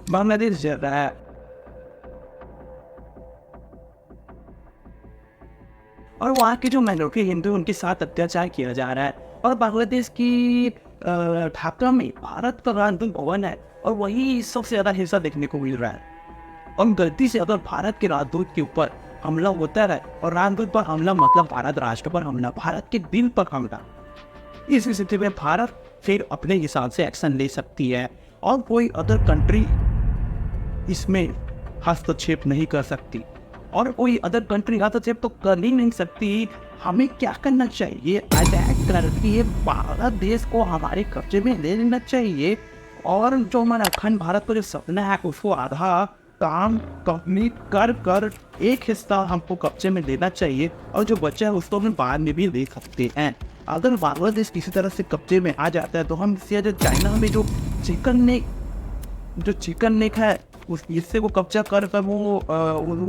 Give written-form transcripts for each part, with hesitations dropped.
बांग्लादेश जा रहा है और वहाँ के जो माइनॉरिटी हिंदू उनके साथ अत्याचार किया जा रहा है। और बांग्लादेश की ढाका में भारत का राजदूत भवन है और वही सबसे ज़्यादा हिंसा देखने को मिल रहा है। और गलती से अगर भारत के राजदूत के ऊपर हमला होता है और राजदूत पर हमला मतलब भारत राष्ट्र पर हमला, भारत के दिल पर हमला, इस स्थिति में भारत फिर अपने हिसाब से एक्शन ले सकती है और कोई अदर कंट्री इसमें हस्तक्षेप नहीं कर सकती। और कोई अदर कंट्री हस्तक्षेप तो कर ही नहीं सकती। हमें क्या करना चाहिए, अटैक करके भारत देश को हमारे कब्जे में ले लेना चाहिए और जो हमारा अखंड भारत का जो सपना है उसको आधा काम कंप्लीट कर कर एक हिस्सा हमको कब्जे में लेना चाहिए और जो बचा है उसको हम बाद में भी ले सकते हैं। अगर बांग्लादेश किसी तरह से कब्जे में आ जाता है तो हम इससे जो चाइना में जो चिकन नेक है उस हिस्से को कब्जा कर वो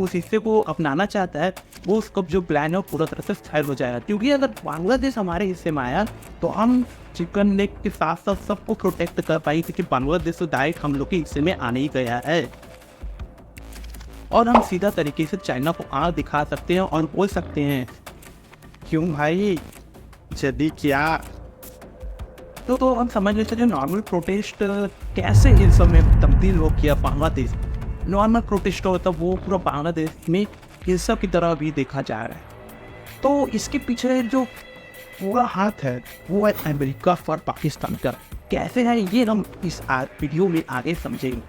उस हिस्से को अपनाना चाहता है, वो उसका जो प्लान है वो पूरा तरह से फेल हो जाएगा। क्योंकि अगर बांग्लादेश हमारे हिस्से में आया तो हम चिकन नेक के साथ साथ सबको प्रोटेक्ट कर पाएंगे, क्योंकि बांग्लादेश तो डायरेक्ट हम लोग के हिस्से में आने ही गया है और हम सीधा तरीके से चाइना को आँख दिखा सकते हैं और बोल सकते हैं क्यों भाई जल्दी क्या। तो हम समझ लेते हैं नॉर्मल प्रोटेस्ट कैसे इस समय तब्दील हो किया बांग्लादेश। नॉर्मल प्रोटेस्ट होता वो पूरा बांग्लादेश में हिंसा की तरह भी देखा जा रहा है। तो इसके पीछे जो पूरा हाथ है वो है अमेरिका और पाकिस्तान का। कैसे है ये हम इस वीडियो में आगे समझेंगे।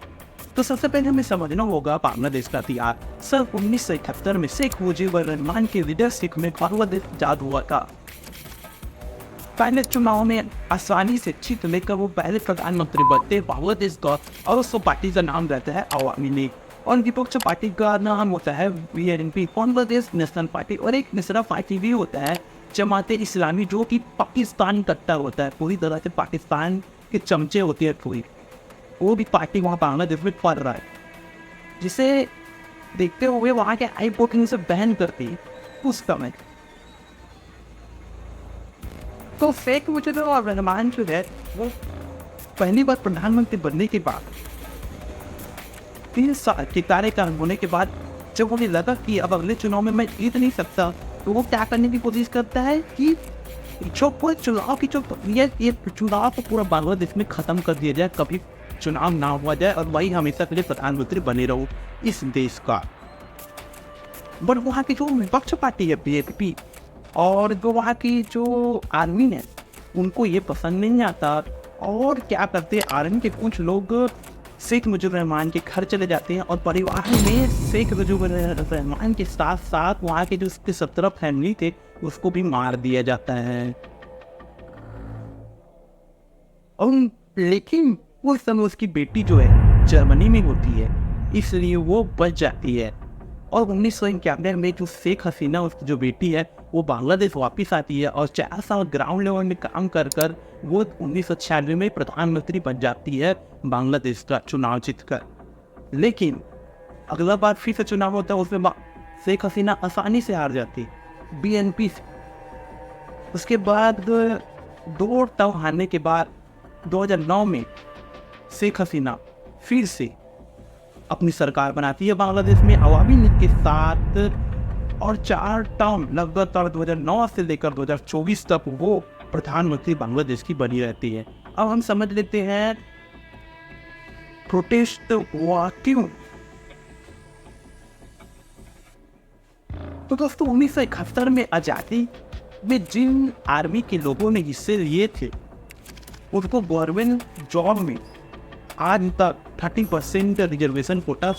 तो सबसे पहले हमें समझना होगा बांग्लादेश का इतिहास। सन 1971 में शेख मुजीबुर रहमान की लीडरशिप में बांग्लादेश आजाद हुआ था। पहले चुनाव में आसानी से जीत लेकर वो पहले प्रधानमंत्री बनते बांग्लादेश का और उस पार्टी का नाम रहता है अवामी लीग और विपक्ष पार्टी का नाम होता है बीएनपी बांग्लादेश नेशनल पार्टी और एक दूसरा पार्टी भी होता है जमाते इस्लामी जो कि पाकिस्तान कट्टा होता है, पूरी तरह से पाकिस्तान के चमचे होते हैं पूरी, वो भी पार्टी वहाँ बांग्लादेश में पड़ रहा है, जिसे देखते हुए वहाँ के आई वोटिंग से बैन करती उस समय। तो शेख मुजीबुर रहमान जो है वो पहली बार प्रधानमंत्री बनने के बाद 3 साल के कार्यकाल होने के बाद जब उन्हें लगा कि अब अगले चुनाव में मैं जीत नहीं सकता तो वो क्या करने की कोशिश करता है कि जो पूरे चुनाव की जो प्रक्रिया ये चुनाव को पूरा बांग्लादेश में ख़त्म कर दिया जाए, कभी चुनाव ना हुआ जाए और वही हमेशा के लिए प्रधानमंत्री बने रहो इस देश का। बट वहाँ की जो विपक्ष पार्टी है बीएनपी और जो वहाँ की जो आर्मी है उनको ये पसंद नहीं आता और क्या करते हैं आर्मी के कुछ लोग शेख मुजीबुर रहमान के घर चले जाते हैं और परिवार में शेख मुजीबुर रहमान के साथ साथ वहाँ के जो उसके 17 फैमिली थे उसको भी मार दिया जाता है। और लेकिन उस समय उसकी बेटी जो है जर्मनी में होती है इसलिए वो बच जाती है और 1991 में जो शेख हसीना उसकी जो बेटी है वो बांग्लादेश वापस आती है और 4 साल ग्राउंड लेवल में काम कर कर वो 1996 में प्रधानमंत्री बन जाती है बांग्लादेश का चुनाव जीतकर। लेकिन अगला बार फिर से चुनाव होता है उसमें शेख हसीना आसानी से हार जाती बीएनपी से। उसके बाद 2 टर्म हारने के बाद 2009 में शेख हसीना फिर से अपनी सरकार बनाती है बांग्लादेश में अवामी लीग के साथ और 4 टर्म लगातार 2009 से लेकर 2024 तक वो प्रधानमंत्री बांग्लादेश की बनी रहती है। अब हम समझ लेते हैं प्रोटेस्ट हुआ क्यों। तो दोस्तों 1971 में आज़ादी में जिन आर्मी के लोगों ने हिस्से लिए थे उनको गवर्नमेंट जॉब में आज तक 30% रिजर्वेशन कोटा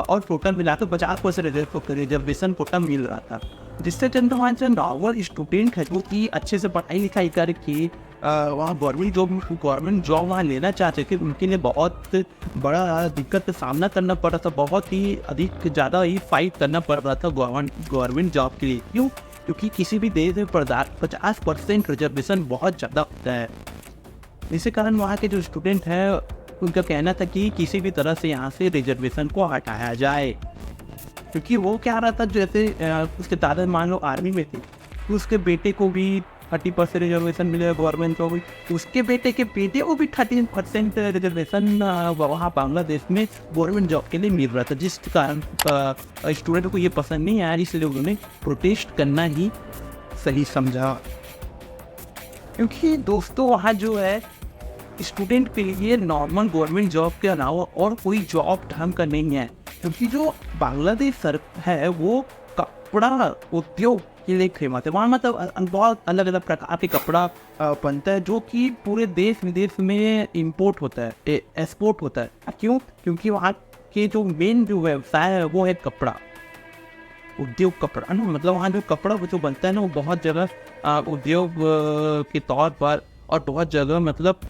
और टोटल मिलाकर 50% रिजर्वेशन कोटा मिल रहा था, जिससे चंद नॉर्मल स्टूडेंट है जो कि अच्छे से पढ़ाई लिखाई करके वहाँ गवर्नमेंट जॉब वहाँ लेना चाहते थे उनके लिए बहुत बड़ा दिक्कत का सामना करना पड़ रहा था, बहुत ही अधिक ज़्यादा ही फाइट करना पड़ रहा था गवर्नमेंट जॉब के लिए। क्यों? क्योंकि किसी भी देश में 50% रिजर्वेशन बहुत ज़्यादा होता है। इसी कारण वहाँ के जो स्टूडेंट हैं उनका कहना था कि किसी भी तरह से यहाँ से रिजर्वेशन को हटाया जाए, क्योंकि वो क्या रहा था जैसे उसके दादा मान लो आर्मी में थे तो उसके बेटे को भी 30% रिजर्वेशन मिलेगा गवर्नमेंट को भी, उसके बेटे के बेटे को भी 13% रिजर्वेशन वहाँ बांग्लादेश में गवर्नमेंट जॉब के लिए मिल रहा था, जिस कारण स्टूडेंट को ये पसंद नहीं आया, इसलिए उन्होंने प्रोटेस्ट करना ही सही समझा। क्योंकि दोस्तों वहाँ जो है स्टूडेंट के लिए नॉर्मल गवर्नमेंट जॉब के अलावा और कोई जॉब ढंग का नहीं है, क्योंकि जो बांग्लादेश सरकार है वो कपड़ा उद्योग के लिए फेमस है। वहाँ मतलब बहुत अलग अलग प्रकार के कपड़ा बनता है, जो कि पूरे देश विदेश में इम्पोर्ट होता है, एक्सपोर्ट होता है। क्यों? क्योंकि वहाँ के जो मेन जो व्यवसाय है वो है कपड़ा उद्योग, कपड़ा ना, मतलब वहाँ जो कपड़ा जो बनता है ना वो बहुत जगह उद्योग के तौर पर और बहुत जगह मतलब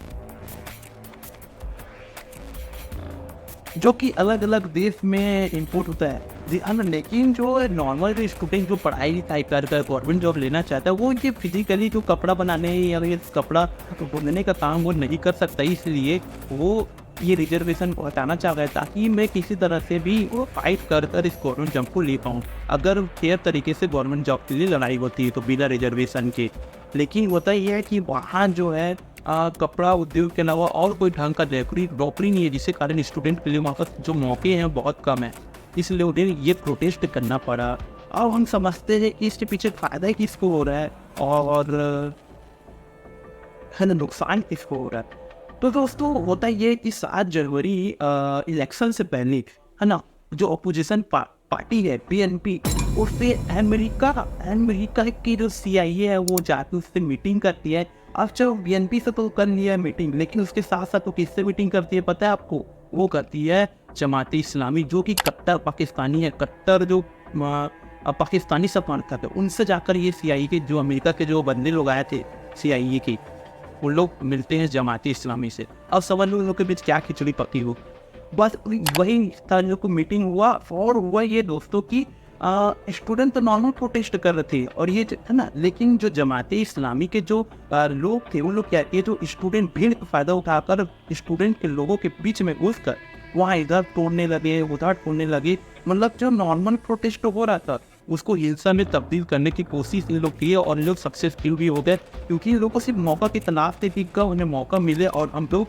जो कि अलग अलग देश में इंपोर्ट होता है। लेकिन जो नॉर्मल जो स्टूडेंट जो पढ़ाई लिखाई कर गवर्नमेंट जॉब लेना चाहता है वो ये फिजिकली जो कपड़ा बनाने या ये कपड़ा बुनने का काम वो नहीं कर सकता, इसलिए वो ये रिजर्वेशन को हटाना चाह रहा है, ताकि मैं किसी तरह से भी वो फाइट कर इस गवर्नमेंट जॉब को ले पाऊँ। अगर फेयर तरीके से गवर्नमेंट जॉब के लिए लड़ाई होती है तो बिना रिजर्वेशन के। लेकिन होता ये है कि वहाँ जो है कपड़ा उद्योग के अलावा और कोई ढंग का नौकरी नहीं है, जिसके कारण स्टूडेंट के लिए वहाँ पर जो मौके हैं बहुत कम है, इसलिए उन्हें ये प्रोटेस्ट करना पड़ा। अब हम समझते हैं कि इसके पीछे फ़ायदा किसको हो रहा है और है ना नुकसान किसको हो रहा है। तो दोस्तों होता ये कि 7 जनवरी इलेक्शन से पहले है ना जो अपोजिशन पार्टी है बीएनपी, उससे अमेरिका की जो CIA है वो जाकर उससे मीटिंग करती है। अब चलो बीएनपी से तो कर लिया है मीटिंग, लेकिन उसके साथ साथ तो किससे मीटिंग करती है पता है आपको? वो करती है जमाती इस्लामी, जो कि कट्टर पाकिस्तानी है, कट्टर जो पाकिस्तानी समर्थक है। उनसे जाकर ये CIA के जो अमेरिका के जो बंदे लोग आए थे CIA के, उन लोग मिलते हैं जमाती इस्लामी से। अब समझ लो उन लोग के बीच क्या खिचड़ी पकी हो। बस वही था जो को मीटिंग हुआ और हुआ ये दोस्तों की स्टूडेंट तो नॉर्मल प्रोटेस्ट कर रहे थे और ये है ना, लेकिन जो जमाते इस्लामी के जो लोग थे उन लोग क्या किए, जो स्टूडेंट भीड़ का फ़ायदा उठाकर स्टूडेंट के लोगों के बीच में घुस कर वहाँ इधर तोड़ने लगे उधर तोड़ने लगे। मतलब जो नॉर्मल प्रोटेस्ट हो रहा था उसको हिंसा में तब्दील करने की कोशिश इन लोग की और इन लोग सक्सेसफुल भी हो गए, क्योंकि इन लोग को सिर्फ मौका की तलाश थी कि उन्हें मौका मिले और हम लोग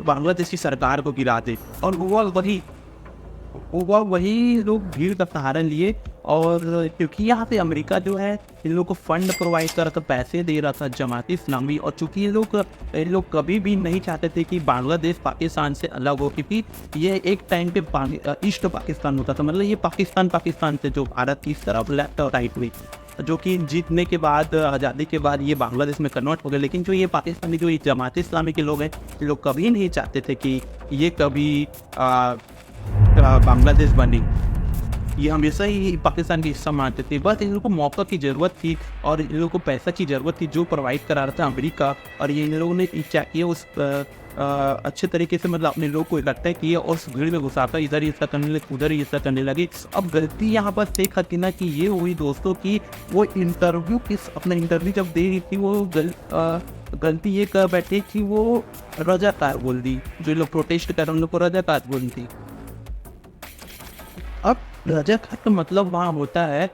बांग्लादेश की सरकार को गिरा दे। और वही लोग भीड़ का सहारा लिए, और क्योंकि यहाँ पे अमेरिका जो है इन लोग को फंड प्रोवाइड कर रहा था, पैसे दे रहा था जमाती इस्लामी। और चूँकि इन लोग कभी भी नहीं चाहते थे कि बांग्लादेश पाकिस्तान से अलग हो, क्योंकि ये एक टाइम पे ईस्ट पाकिस्तान होता था, मतलब ये पाकिस्तान से जो भारत की तरफ लेफ्ट और राइट हुई, जो कि जीतने के बाद आज़ादी के बाद ये बांग्लादेश में कन्वर्ट हो गए। लेकिन जो ये पाकिस्तानी जो जमात इस्लामी के लोग हैं, ये लोग कभी नहीं चाहते थे कि ये कभी बांग्लादेश बने, ये हमेशा ही पाकिस्तान की हिस्सा मानते थे। बस इन लोगों को मौका की ज़रूरत थी और इन लोगों को पैसा की ज़रूरत थी, जो प्रोवाइड करा रहा था अमेरिका। और ये इन लोगों ने क्या किया उस अच्छे तरीके से मतलब अपने लोग को इकट्ठा किया और उस भीड़ में घुसाकर इधर ही हिस्सा करने लगे उधर ही हिस्सा करने लगे। अब गलती यहाँ पर शेख हसीना की ये हुई दोस्तों की वो अपना इंटरव्यू जब दे रही थी वो गलती ये कर बैठे कि वो रजाकार बोल दी, जो लोग प्रोटेस्ट कर रहे उन लोग को रजाकार बोल दी। अब रजाकार का मतलब वहाँ होता है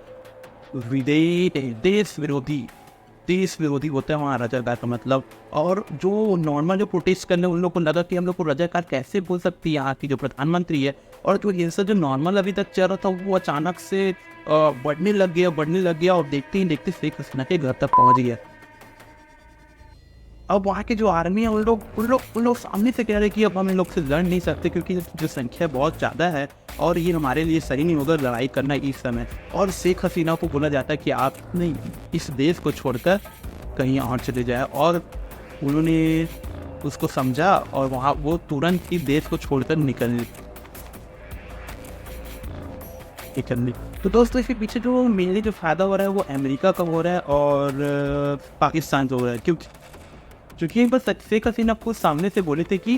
देश विरोधी होता है वहाँ रजाकार का मतलब। और जो नॉर्मल जो प्रोटेस्ट करने उन लोग को लगा कि हम लोग को रजाकार कैसे बोल सकती है यहाँ की जो प्रधानमंत्री है, और जो हिंसा जो नॉर्मल अभी तक चल रहा था वो अचानक से बढ़ने लग गया और देखते ही देखते शेख हसीना के घर तक पहुँच गया। अब वहाँ के जो आर्मी है उन लोग सामने से कह रहे कि अब हम इन लोग से लड़ नहीं सकते, क्योंकि जो संख्या बहुत ज़्यादा है और ये हमारे लिए सही नहीं होगा लड़ाई करना इस समय। और शेख हसीना को बोला जाता है कि आप नहीं इस देश को छोड़कर कहीं और चले जाए, और उन्होंने उसको समझा और वहाँ वो तुरंत ही देश को छोड़कर निकलने। तो दोस्तों इसके पीछे जो मेनली जो फ़ायदा हो रहा है वो अमेरिका का हो रहा है और पाकिस्तान का हो रहा है, क्योंकि बस शेख हसीना को सामने से बोले थे कि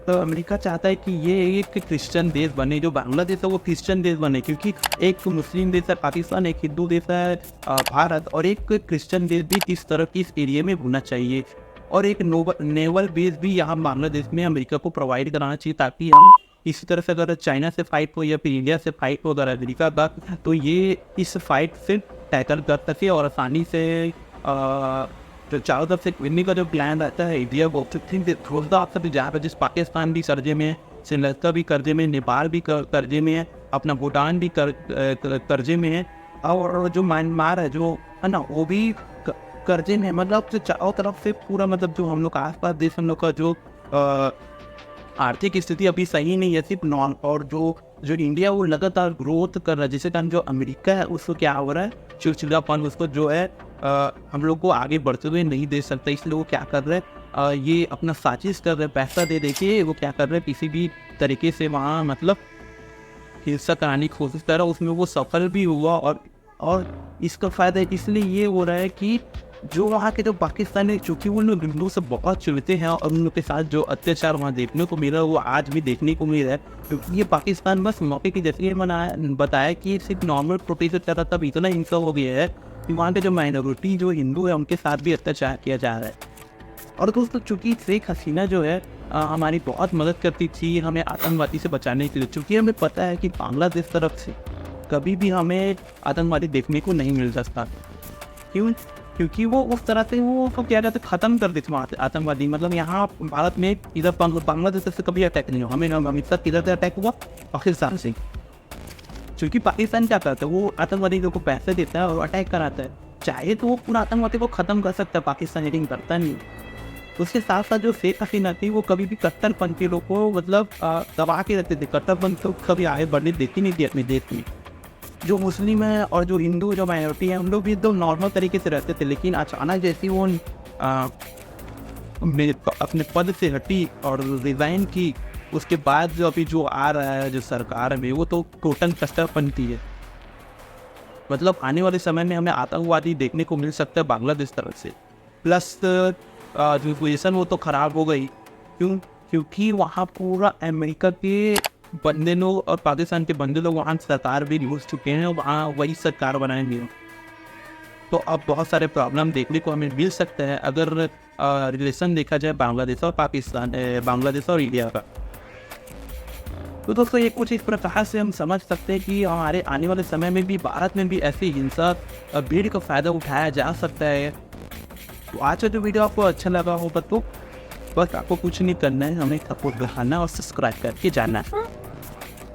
अमेरिका चाहता है कि ये एक क्रिश्चियन देश बने, जो बांग्लादेश है वो क्रिश्चियन देश बने, क्योंकि एक मुस्लिम देश है पाकिस्तान, एक हिंदू देश है भारत, और एक क्रिश्चियन देश भी इस तरह की इस एरिया में होना चाहिए। और एक नेवल बेस भी यहाँ बांग्लादेश में अमेरिका को प्रोवाइड कराना चाहिए, ताकि हम इसी तरह से अगर चाइना से फाइट हो या फिर इंडिया से फाइट हो अगर अमेरिका का, तो ये इस फाइट से टैकल कर सके और आसानी से जो चारों तरफ से घिरने का जो प्लान रहता है इंडिया को, तो थिंक थोड़ा आपका भी जहाँ पर जिस पाकिस्तान भी कर्जे में है, श्रीलंका भी कर्जे में, नेपाल भी कर्जे में है, अपना भूटान भी कर्जे में है, और जो म्यांमार है जो है ना वो भी कर्जे में है। मतलब जो चारों तरफ से पूरा मतलब जो हम लोग का आसपास देश हम लोग का जो आर्थिक स्थिति अभी सही नहीं है सिर्फ नॉन, और जो जो इंडिया वो लगातार ग्रोथ कर रहा है, जिसके कारण जो अमेरिका है उसको क्या हो रहा है, चिड़चिड़ापन उसको जो है हम लोग को आगे बढ़ते हुए नहीं दे सकता, इसलिए वो क्या कर रहे हैं, ये अपना साजिश कर रहे हैं, पैसा दे के वो क्या कर रहे हैं, किसी भी तरीके से वहाँ मतलब हिंसा कराने की कोशिश कर रहा है, उसमें वो सफल भी हुआ। और इसका फ़ायदा इसलिए ये हो रहा है कि जो वहाँ के जो पाकिस्तानी, चूँकि वो लोग हिंदू से बहुत चिढ़ते हैं और उन लोग के साथ जो अत्याचार वहाँ देखने को मिल रहा है वो आज भी देखने को मिल रहा है, क्योंकि ये पाकिस्तान बस मौके की जैसे बताया कि सिर्फ नॉर्मल प्रोटेस्ट चल रहा, तब इतना हिंसा हो गया है कि वहाँ के जो माइनॉरिटी जो हिंदू है उनके साथ भी अत्याचार किया जा रहा है। और दोस्तों चूँकि शेख हसीना जो है हमारी बहुत मदद करती थी हमें आतंकवादी से बचाने के लिए, चूँकि हमें पता है कि बांग्लादेश तरफ से कभी भी हमें आतंकवादी देखने को नहीं मिल सकता। क्योंकि वो उस तरह से वो तो क्या कहते ख़त्म कर देते वहाँ आतंकवादी। मतलब यहाँ भारत में इधर बांग्लादेश से कभी अटैक नहीं हुआ, हमें हमेशा किधर से अटैक हुआ, पाकिस्तान से। क्योंकि पाकिस्तान क्या करता है, वो आतंकवादी को पैसे देता है और अटैक कराता है। चाहे तो वो पूरा आतंकवादी को ख़त्म कर सकता है, पाकिस्तान लेकिन करता नहीं। उसके साथ साथ जो शेख हसीना थी वो कभी भी कट्टरपंथी लोग को मतलब दबा के रखते थे, कट्टरपंथी तो कभी आगे बढ़ने देती नहीं थी अपने देश में। जो मुस्लिम है और जो हिंदू जो माइनॉरिटी है, हम लोग भी एकदम नॉर्मल तरीके से रहते थे, लेकिन अचानक जैसी वो अपने पद से हटी और रिज़ाइन की, उसके बाद जो अभी जो आ रहा है जो सरकार में, वो तो टोटल कट्टरपंथी है। मतलब आने वाले समय में हमें आतंकवादी देखने को मिल सकता है बांग्लादेश तरफ से। प्लस जो पोजीशन वो तो ख़राब हो गई, क्योंकि वहाँ पूरा अमेरिका के बंदे लोग और पाकिस्तान के बंदे लोग वहाँ सरकार भी घुस चुके हैं और वहाँ वही सरकार बनाएंगे। तो अब बहुत सारे प्रॉब्लम देखने को हमें मिल सकता है अगर रिलेशन देखा जाए बांग्लादेश और पाकिस्तान, बांग्लादेश और इंडिया का। तो दोस्तों ये कुछ इस प्रकार से हम समझ सकते हैं कि हमारे आने वाले समय में भी भारत में भी ऐसी हिंसा भीड़ का फ़ायदा उठाया जा सकता है। तो आज का जो वीडियो आपको अच्छा लगा होगा तो बस आपको कुछ नहीं करना है, हमें सपोर्ट बढ़ाना और सब्सक्राइब करके जाना है।